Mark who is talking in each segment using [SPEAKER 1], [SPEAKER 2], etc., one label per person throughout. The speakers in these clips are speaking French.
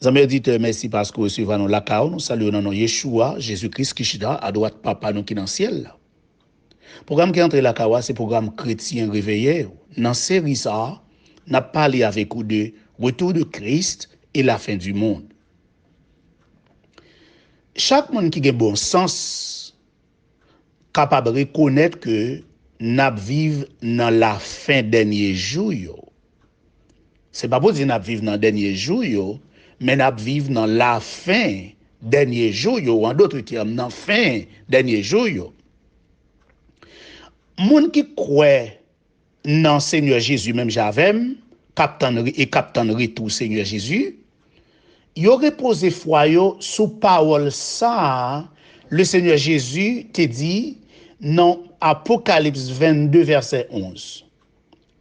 [SPEAKER 1] Amis auditeurs, merci parce que vous recevez nous la caille. Nous saluons dans Yeshua, Jésus-Christ qui est à droite papa nous qui dans le ciel. Le programme qui est entré la caille, c'est le programme chrétien réveillé. Dans cette série, ça, n'a parlé avec vous de retour de Christ et la fin du monde. Chaque monde qui a bon sens capable de reconnaître que nous vivons dans la fin dernier jour. C'est pas pour dire nous vivons dans le dernier jour, mais nous vivons dans la fin dernier jour, ou en d'autres termes, dans la fin dernier jour. Moun qui croit dans Seigneur Jésus, même j'avais, captain retour Seigneur Jésus, yo repose foi yo sous parole ça, le Seigneur Jésus te dit dans Apocalypse 22, verset 11,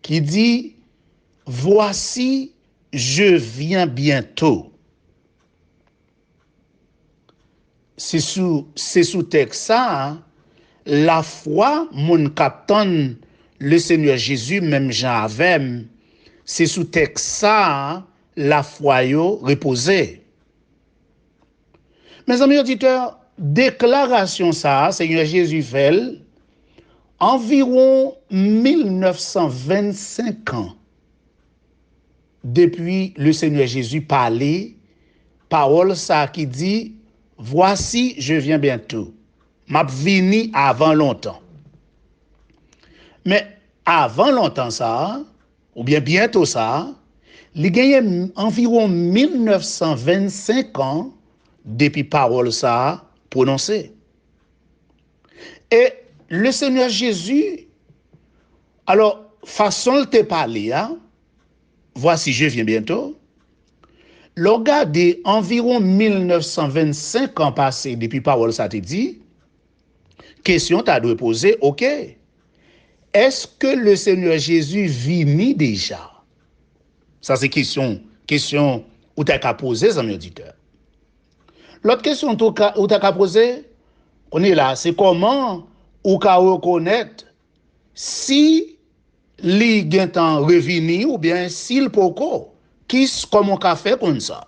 [SPEAKER 1] qui dit, voici, je viens bientôt. C'est sous texte ça, la foi, mon captain, le Seigneur Jésus, même Jean avait, c'est sous texte ça, la foi yo reposée. Mes amis auditeurs, déclaration ça, Seigneur Jésus fait environ 1925 ans depuis le Seigneur Jésus parlait, parole ça qui dit, voici, je viens bientôt. M'a vini avant longtemps. Mais avant longtemps ça, ou bien bientôt ça, il gagne environ 1925 ans depuis parole ça prononcée. Et le Seigneur Jésus, alors, façon de te parler, hein, voici, je viens bientôt. Regardez, environ 1925 ans passés depuis parole ça te dit, question t'as dû poser, ok, est-ce que le Seigneur Jésus vini déjà? Ça c'est question où t'as qu'à poser, ça, mes auditeurs. L'autre question où t'as qu'à poser, on est là, c'est comment ou qu'à reconnaître si li gen tan revini ou bien s'il poko, comment qu'a fait comme ça?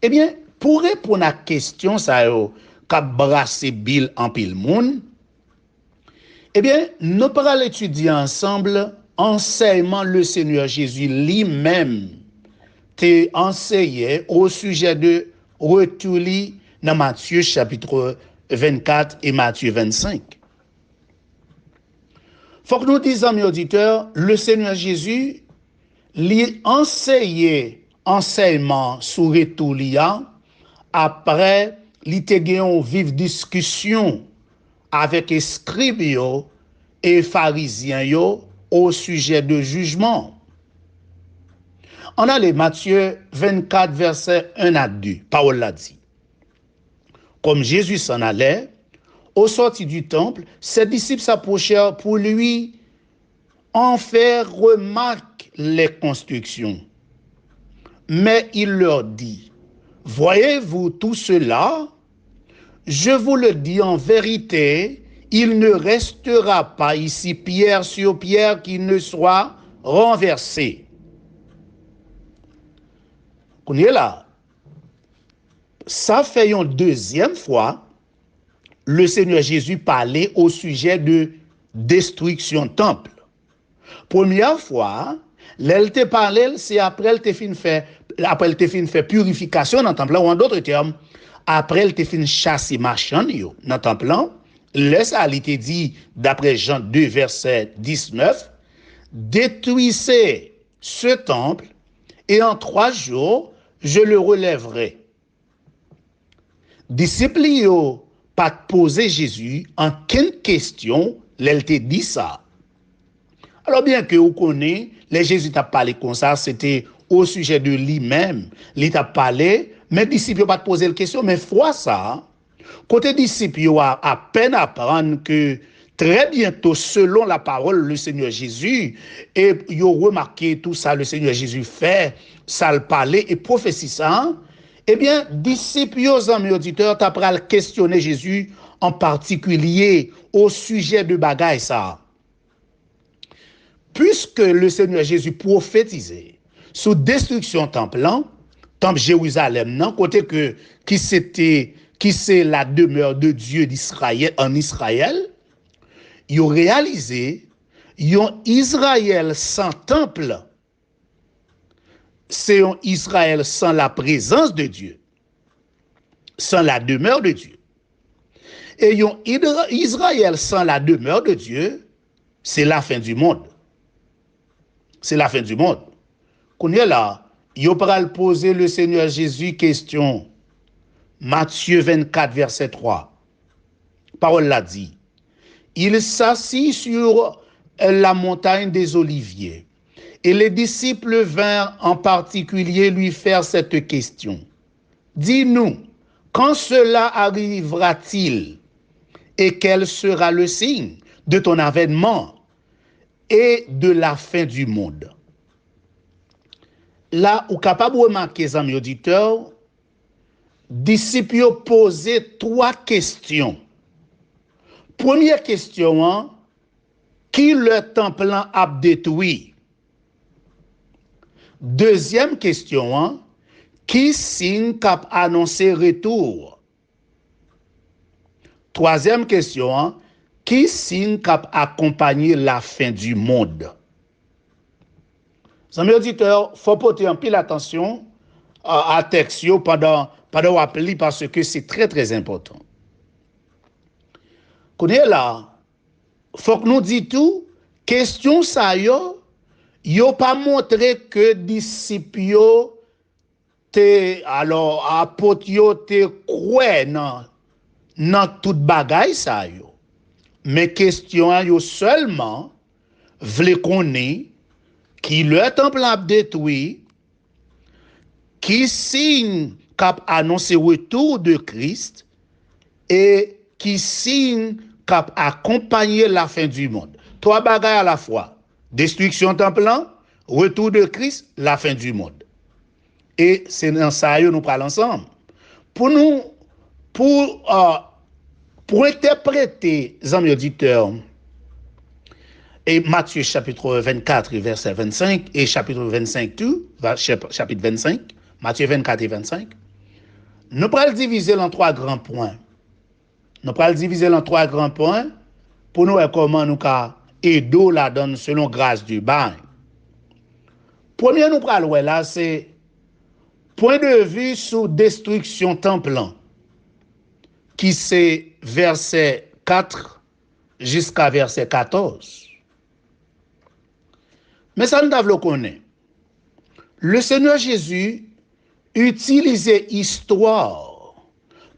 [SPEAKER 1] Eh bien, pour répondre à la question ça yo, qu'a brassé Bill en pile moun, eh bien, nous pourrons étudier ensemble enseignement le Seigneur Jésus lui-même t'a enseigné au sujet de retour dans Matthieu chapitre 24 et Matthieu 25. Faut que nous disions, mes auditeurs, le Seigneur Jésus lui enseigné enseignement sur retour après li te gen vive discussion avec les scribes et pharisiens au sujet de jugement. On a les Matthieu 24, verset 1 à 2. Paul l'a dit. Comme Jésus s'en allait, au sorti du temple, ses disciples s'approchèrent pour lui en faire remarquer les constructions. Mais il leur dit, voyez-vous tout cela? Je vous le dis en vérité, il ne restera pas ici pierre sur pierre qui ne soit renversée. On est là. Ça fait une deuxième fois, le Seigneur Jésus parlait au sujet de destruction du temple. Première fois, l'elle te parlait, c'est après elle te fin fait purification dans le temple, ou en d'autres termes, après elle te fin chasser machin dans le temple. Laisse à te dit, d'après Jean 2, verset 19, détruisez ce temple et en 3 jours, je le relèverai. Disciples pas poser Jésus en quelle question, l'elle te dit ça. Alors bien que vous connaissez, les Jésus t'a parlé comme ça, c'était au sujet de lui-même. Il t'a parlé, mais les disciples pas posé la question, mais fois ça, côté disciples à peine apprendre que très bientôt, selon la parole, le Seigneur Jésus, et ils ont remarqué tout ça, le Seigneur Jésus fait, ça le parlait et prophétie ça, eh bien, disciples, amis auditeurs, t'as pris questionner Jésus en particulier au sujet de bagaille ça. Puisque le Seigneur Jésus prophétisait sous destruction temple, temple Jérusalem, non, côté que qui c'est la demeure de Dieu d'Israël en Israël, ils ont réalisé un Israël sans temple, c'est un Israël sans la présence de Dieu, sans la demeure de Dieu. Et un Israël sans la demeure de Dieu, c'est la fin du monde. C'est la fin du monde. Qu'on est là, il va poser le Seigneur Jésus question. Matthieu 24, verset 3. Parole l'a dit. Il s'assit sur la montagne des Oliviers. Et les disciples vinrent en particulier lui faire cette question. Dis-nous, quand cela arrivera-t-il et quel sera le signe de ton avènement et de la fin du monde? Là, ou capable de remarquer, amis auditeurs, disciples ont posé 3 questions. Première question, hein, qui le temple a détruit? Deuxième question, hein, qui signe cap annoncé retour? Troisième question, hein, qui signe cap accompagner la fin du monde? Amis auditeurs, il faut porter un peu l'attention à texte pendant appeler parce que c'est très très important. Qu'on est là, faut que nous disions tout, question ça yo pas montré que disciples alors apôtres yo te croient dans toute bagaille ça yo. Mais question yo seulement vle connaître qui le temple a détruit, qui signe cap annonce retour de Christ et qui signe cap accompagner la fin du monde. 3 bagailles à la fois. Destruction temple, retour de Christ, la fin du monde. Et c'est dans ça que nous parlons ensemble. Pour interpréter, amis auditeurs, et Matthieu chapitre 24, verset 25, et chapitre 25 tout, chapitre 25, Matthieu 24 et 25, nous pourrons le diviser en 3 grands points. Nous pourrons le diviser en 3 grands points pour nous voir comment nous aider la donne selon grâce du bain. Premier, nous pourrons voir là, c'est point de vue sur destruction temple, qui c'est verset 4 jusqu'à verset 14. Mais ça nous devons le connaître. Le Seigneur Jésus utilisait histoire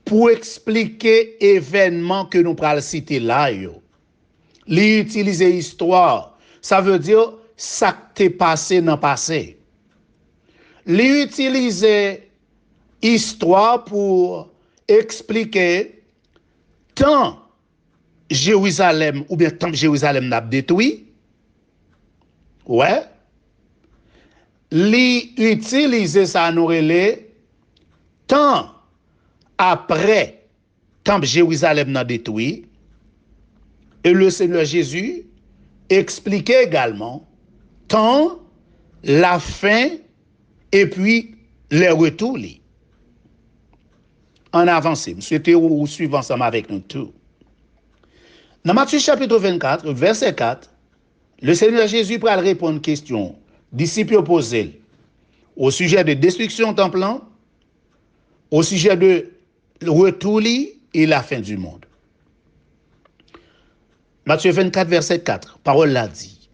[SPEAKER 1] pour expliquer événements que nous prenons citer là. Il utilisait histoire, ça veut dire ça qui t'est passé dans le passé. Il utilisait histoire pour expliquer tant Jérusalem ou bien tant Jérusalem n'a détruit. Ouais. Li utiliser ça nous relais tant après tant Jérusalem n'a détruit et le Seigneur Jésus expliquait également tant la fin et puis les retours li. En avancée, je souhaite vous suivre ensemble avec nous tout. Dans Matthieu chapitre 24, verset 4, le Seigneur Jésus pourra répondre à une question. Disciples posés au sujet de destruction temple, au sujet de retour et la fin du monde. Matthieu 24, verset 4, parole l'a dit.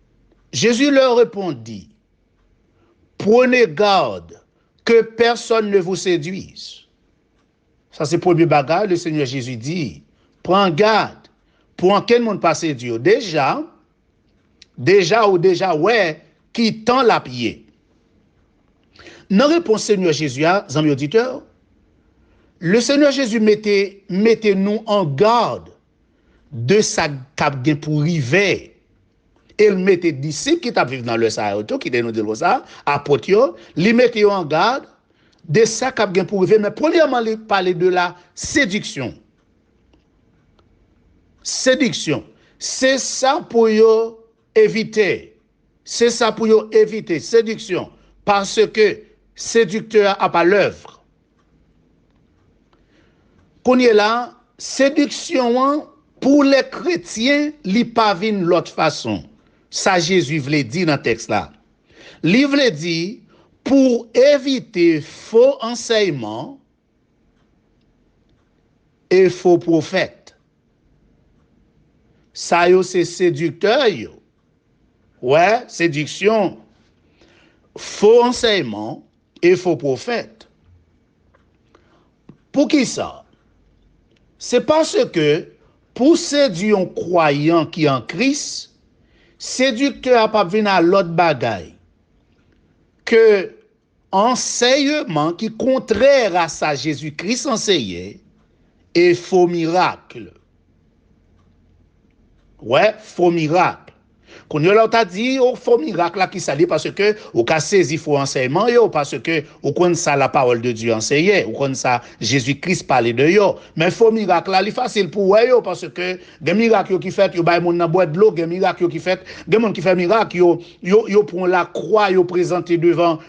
[SPEAKER 1] Jésus leur répondit, prenez garde que personne ne vous séduise. Ça c'est le premier bagage, le Seigneur Jésus dit, prends garde pour quel monde pas séduire. Déjà, ouais, qui tend la pied. Dans la réponse Seigneur Jésus, amis auditeurs, le Seigneur Jésus mettait nous en garde de sa cap pour river. Il mettait disciples qui étaient dans le Sahel, qui étaient dans le Sahel, apôtres, les mettait en garde de sa cap pour river. Mais premièrement, il parlait de la séduction. Séduction. C'est ça pour éviter. C'est ça pour éviter séduction. Parce que séducteur à pas l'œuvre. Qu'on y est là, séduction pour les chrétiens, li pa vin l'autre façon. Ça Jésus voulait dire dans le texte là. Il voulait dire pour éviter faux enseignements et faux prophètes. Ça yo c'est séducteur yo. Ouais, séduction, faux enseignements et faux prophètes. Pour qui ça? C'est parce que pour séduire un croyant qui est en Christ, séducteur n'a pas venir à l'autre bagaille que enseignement qui contraire à ça Jésus-Christ enseignait et faux miracle. Ouais, faux miracle. Quand on t'a dit au faux miracle là qui s'allie parce que au cas saisi faux enseignement yo parce que au connaît ça la parole de Dieu enseignait, au connaît ça Jésus-Christ parlait de yo. Mais faux miracle là, il facile pour yo parce que des miracles qui fait yo bay moun nan boîte de l'eau, des miracles qui fait des moun qui fait miracle yo prend la croix yo présenter devant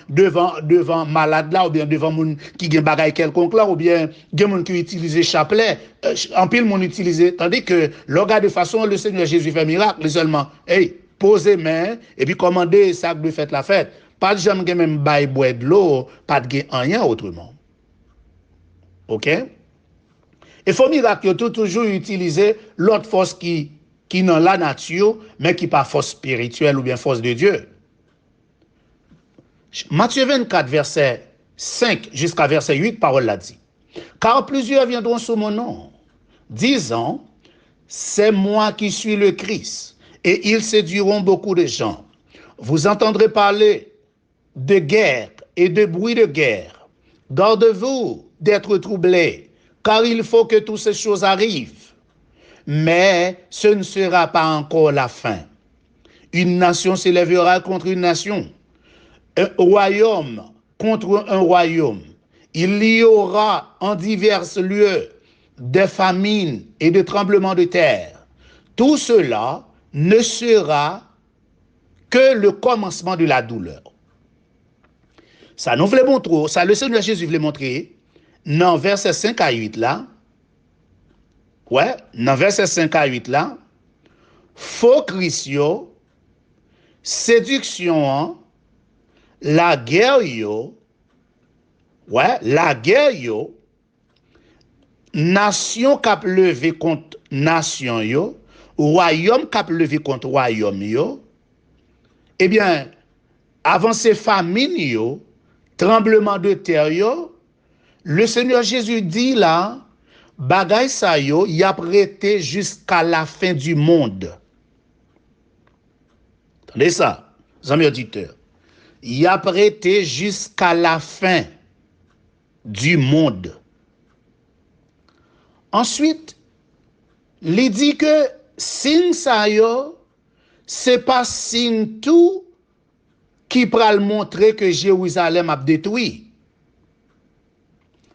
[SPEAKER 1] malade là ou bien devant moun qui gen bagay quelconque là ou bien des moun qui utilise chapelet. En pile moun utilise tandis que le gars de façon le Seigneur Jésus fait miracle seulement hey poser main et puis commander ça de fête la fête. Pas de jamais même bail boire de l'eau, pas de rien autrement. OK? Il faut miracle toujours utiliser l'autre force qui dans la nature mais qui pas force spirituelle ou bien force de Dieu. Matthieu 24 verset 5 jusqu'à verset 8 parole l'a dit. Car plusieurs viendront sous mon nom disant c'est moi qui suis le Christ. Et ils séduiront beaucoup de gens. Vous entendrez parler de guerre et de bruit de guerre. Gardez-vous d'être troublés, car il faut que toutes ces choses arrivent. Mais ce ne sera pas encore la fin. Une nation s'élèvera contre une nation, un royaume contre un royaume. Il y aura en divers lieux des famines et des tremblements de terre. Tout cela ne sera que le commencement de la douleur. Ça nous voulait montrer, ça le Seigneur Jésus voulait montrer, dans verset 5 à 8 là, ouais, dans verset 5 à 8 là, faux Christ yo, séduction, la guerre yo, ouais, la guerre yo, nation k'ap levé contre nation yo, royaume k'ap levé contre royaume yo, eh bien, avant ces famines yo, tremblement de terre yo, le Seigneur Jésus dit là, bagay sa yo, y a prêté jusqu'à la fin du monde. Attendez ça, amis auditeurs. Y a prêté jusqu'à la fin du monde. Ensuite, il dit que signe ça yo, c'est pas signe tout qui pral montrer que Jérusalem a détruit.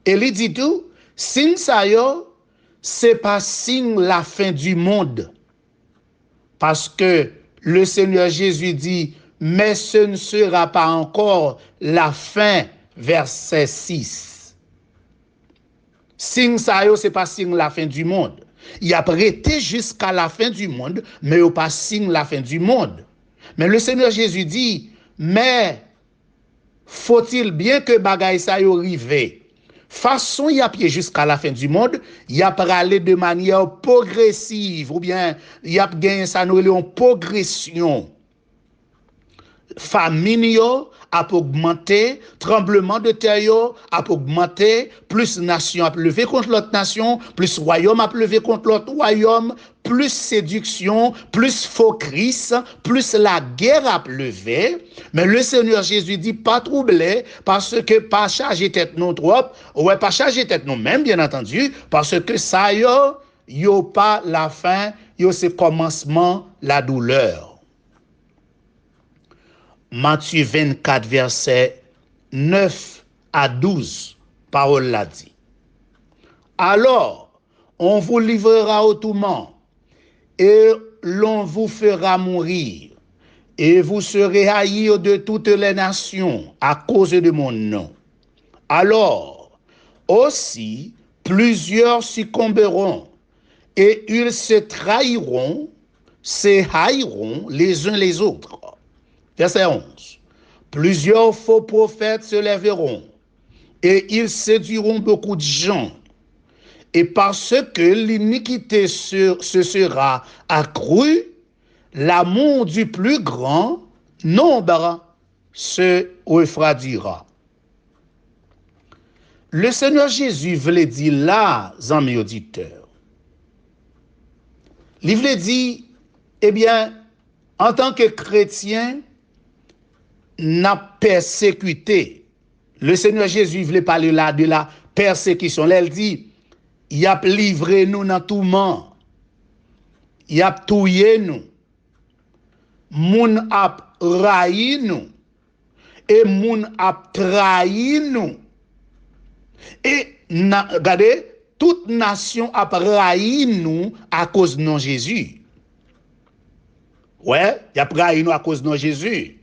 [SPEAKER 1] Et il dit tout, signe ça yo, c'est pas signe la fin du monde. Parce que le Seigneur Jésus dit, mais ce ne sera pas encore la fin, verset 6. Signe ça yo, c'est pas signe la fin du monde. Il a prêté jusqu'à la fin du monde, mais il pas signe la fin du monde. Mais le Seigneur Jésus dit, mais faut-il bien que bagay sa yo rive? Façon y a pied jusqu'à la fin du monde, y a parlé de manière progressive, ou bien y a gagné ça nous en progression. Famine yo a augmenté, tremblement de terre yo a augmenté, plus nation a levé contre l'autre nation, plus royaume a levé contre l'autre royaume, plus séduction, plus faux Christ, plus la guerre a levé. Mais le Seigneur Jésus dit pas troubler parce que pas charger tête non trop, ouais pas charger tête nous même bien entendu, parce que ça yo pas la fin, yo c'est commencement la douleur. Matthieu 24, verset 9 à 12, parole l'a dit. Alors, on vous livrera au tourment, et l'on vous fera mourir, et vous serez haïs de toutes les nations à cause de mon nom. Alors, aussi, plusieurs succomberont, et ils se trahiront, se haïront les uns les autres. Verset 11. Plusieurs faux prophètes se lèveront, et ils séduiront beaucoup de gens. Et parce que l'iniquité se sera accrue, l'amour du plus grand nombre se refroidira. Le Seigneur Jésus voulait dire là, amis auditeurs, il voulait dire, eh bien, en tant que chrétien, n'a persécuté. Le Seigneur Jésus voulait parler là de la persécution. Là, il dit, il a livré nous dans tout monde. Il a tué nous. Moun a raï nous. Et moun a trahi nous. Et regardez, toute nation a raï nous à cause de Jésus. Ouais, il a raï nous à cause de Jésus.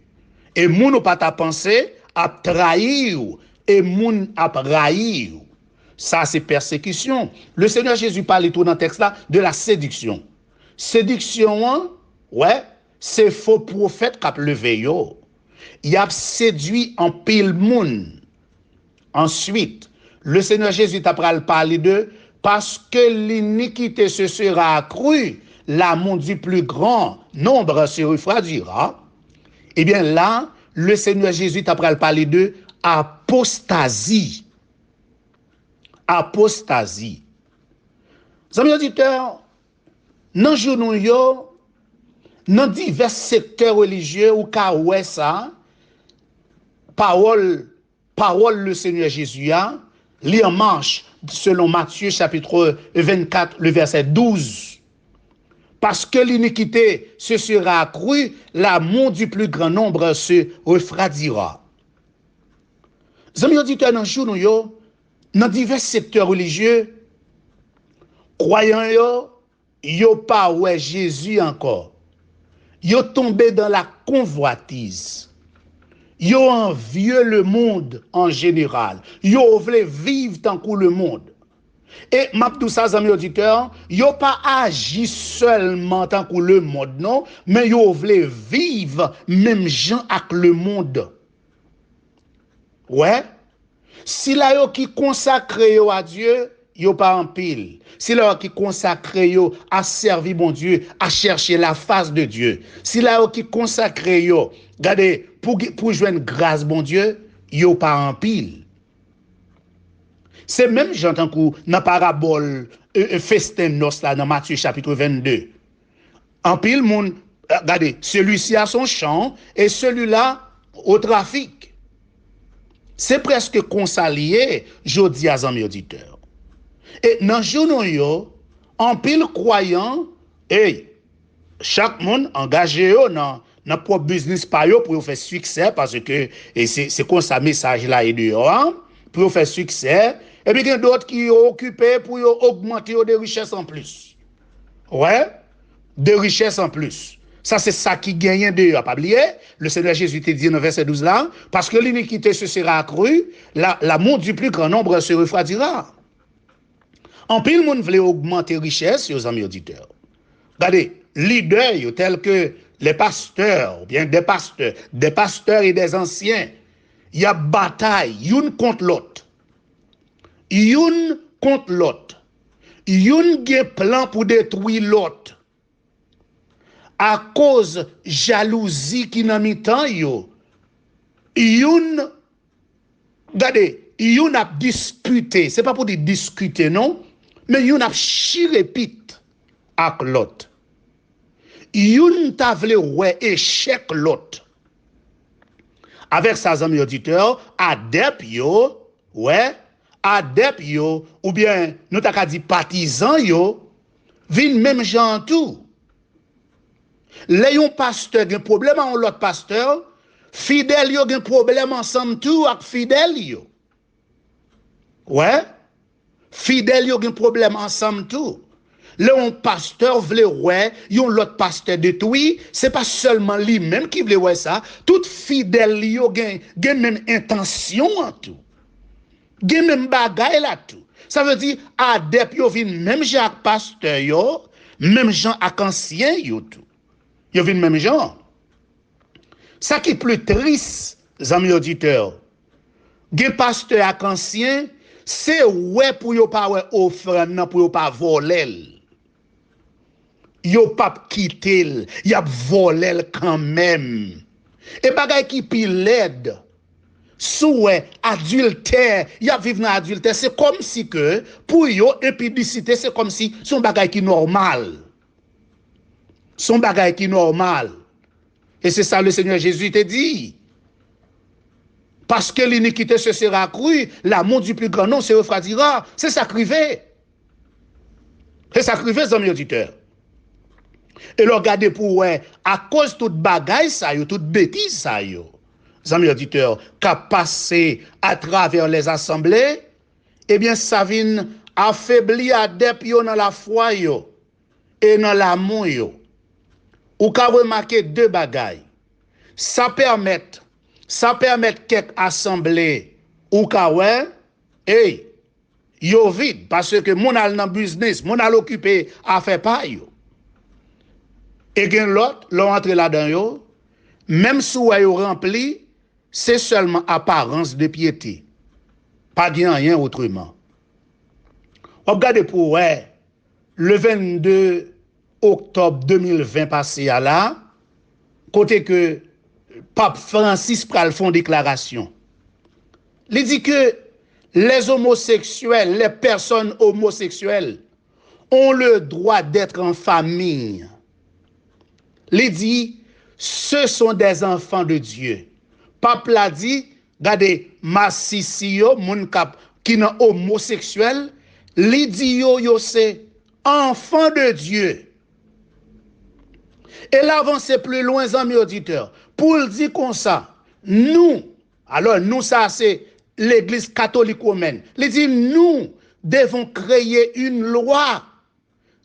[SPEAKER 1] Et moun ou pas ta pensée a trahi ou. Et moun a raï ou. Ça, c'est persécution. Le Seigneur Jésus parle tout dans le texte là de la séduction. Séduction, ouais, c'est faux prophète qui a levé yo. Il a séduit en pile moun. Ensuite, le Seigneur Jésus t'a parlé de parce que l'iniquité se sera accrue, l'amour du plus grand nombre se refroidira. Eh bien là, le Seigneur Jésus t'a parlé de apostasie. Apostasie. Amis auditeurs, dans journaux yo, dans divers secteurs religieux ou ka ouais ça, parole le Seigneur Jésus a, li en marche selon Matthieu chapitre 24 le verset 12. Parce que l'iniquité se sera accrue, l'amour du plus grand nombre se refroidira. Amis auditeurs, dans journaux yo, dans divers secteurs religieux, croyants yo pas ouais Jésus encore. Yo tombé dans la convoitise. Yo envieux le monde en général. Yo voulez vivre tant que le monde. Et m'abdou ça amis auditeurs, yo pas agi seulement tant que le monde non, mais yo voulez vivre même gens avec le monde. Ouais. Si la yo qui consacre yo à Dieu, yo pas en pile. Si la yo qui consacre yo à servir bon Dieu, à chercher la face de Dieu. Si la yo qui consacre yo, regardez, pour joindre grâce bon Dieu, yo pas en pile. C'est même j'entends que dans parabole festin nos là dans Matthieu chapitre 22. En pile monde, regardez, celui-ci a son champ et celui-là au trafic. C'est presque consalié, je dis à mes auditeurs. Et dans journaux yo, en pile croyant, et chaque monde engagé dans propre business par yo pour faire succès parce que c'est comme ça message là et dehors pour faire succès et puis il y a d'autres qui sont occupés pour augmenter des richesses en plus. Ouais, des richesses en plus. Ça, c'est ça qui gagne dehors. Pas oublier, le Seigneur Jésus te dit dans verset 12 là, parce que l'iniquité se sera accrue, l'amour du plus grand nombre se refroidira. En pile, le monde voulait augmenter richesse, aux amis auditeurs. Regardez, leaders tels que les pasteurs, ou bien des pasteurs et des anciens, il y a bataille, une contre l'autre. Une contre l'autre. Une a plan pour détruire l'autre. À cause jalousie qui n'a mis temps yo. Une, regardez, une a disputé, c'est pas pour dire discuter non, mais une a chirépite avec l'autre. Une t'a voulu ouais échec l'autre. Avec sa amis auditeurs, adepte yo, ouais, adepte yo, ou bien nous t'a dit partisans yo, vin même gens tout. Les pasteur a un problème avec l'autre pasteur, fidèle yo a un problème ensemble tout avec fidèle yo. Ouais, fidèle yo a un problème ensemble tout. Là, un pasteur voulait ouais, yon l'autre pasteur détruit, c'est pas seulement lui-même qui voulait ouais ça, tout fidèle yo gen même intention en tout. Gen même bagay là tout. Ça veut dire adep yo vin même Jacques pasteur yo, même Jean ak ancien yo tout. Yo vin même Jean. Ça qui est plus triste, amis auditeurs, gen pasteur ak ancien, c'est ouais pour yo pas ouais offrande nan pour yo pas voler. Yo pas quitter, y a volé quand même. Et bagay qui pi l'aide. Souhait adultère, y a vivre dans adultère, c'est comme si que pour yo impudicité, c'est comme si son bagay qui normal. Son bagay qui normal. Et c'est ça le Seigneur Jésus te dit. Parce que l'iniquité se sera accrue, l'amour du plus grand nom se refroidira. C'est ça crivé. C'est ça crivé, amis auditeurs. Et le regardez pour ouais, à cause de toute bagaille ça yo, toute bêtise ça yo. Amis auditeurs, qu'a passé à travers les assemblées, eh bien ça vient affaiblir adep yo dans la foi yo et dans l'amour yo. Ou qu'a remarqué deux bagailles. Ça permet quelques assemblées ou qu'a ouais, hey, yo vide parce que mon al dans business, mon al occupé à faire pas yo. Et gen l'autre, l'on entre là-dedans yo, même si yo rempli, c'est seulement apparence de piété. Pas de rien autrement. Regardez pour ouais, le 22 octobre 2020 passé à là, côté que Pape Francis pral font déclaration. Il dit que les homosexuels, les personnes homosexuelles ont le droit d'être en famille. Il dit, ce sont des enfants de Dieu. Pape l'a dit, regardez, Massisio, moun kap, qui n'est homosexuel, il dit yo c'est enfant de Dieu. Et là, avancez plus loin, amis auditeurs, pour le dire comme ça, nous, alors nous, ça c'est l'église catholique romaine, il dit, nous devons créer une loi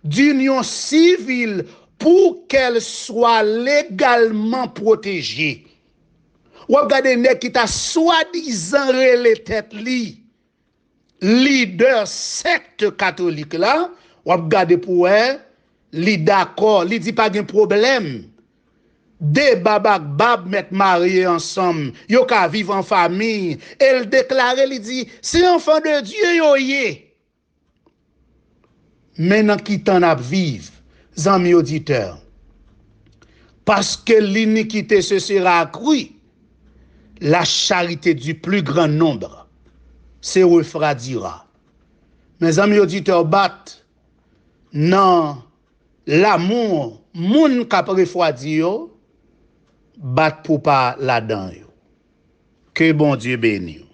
[SPEAKER 1] d'union civile pour qu'elle soit légalement protégée. Ou regardez nèg qui t'a soi-disant relé tête li leader secte catholique là, ou regardez pour elle, li d'accord, li dit pas de problème. Des babak bab met mariés ensemble, yo ka vivre en famille, elle déclare, li dit c'est enfant de Dieu yo yé. Maintenant qui t'en a vivre, amis auditeurs, parce que l'iniquité se sera accrue, la charité du plus grand nombre se refroidira. Mes amis auditeurs, bat non l'amour, moun kap refroidi yo, bat pour pas la dedans yo. Que bon Dieu bénisse.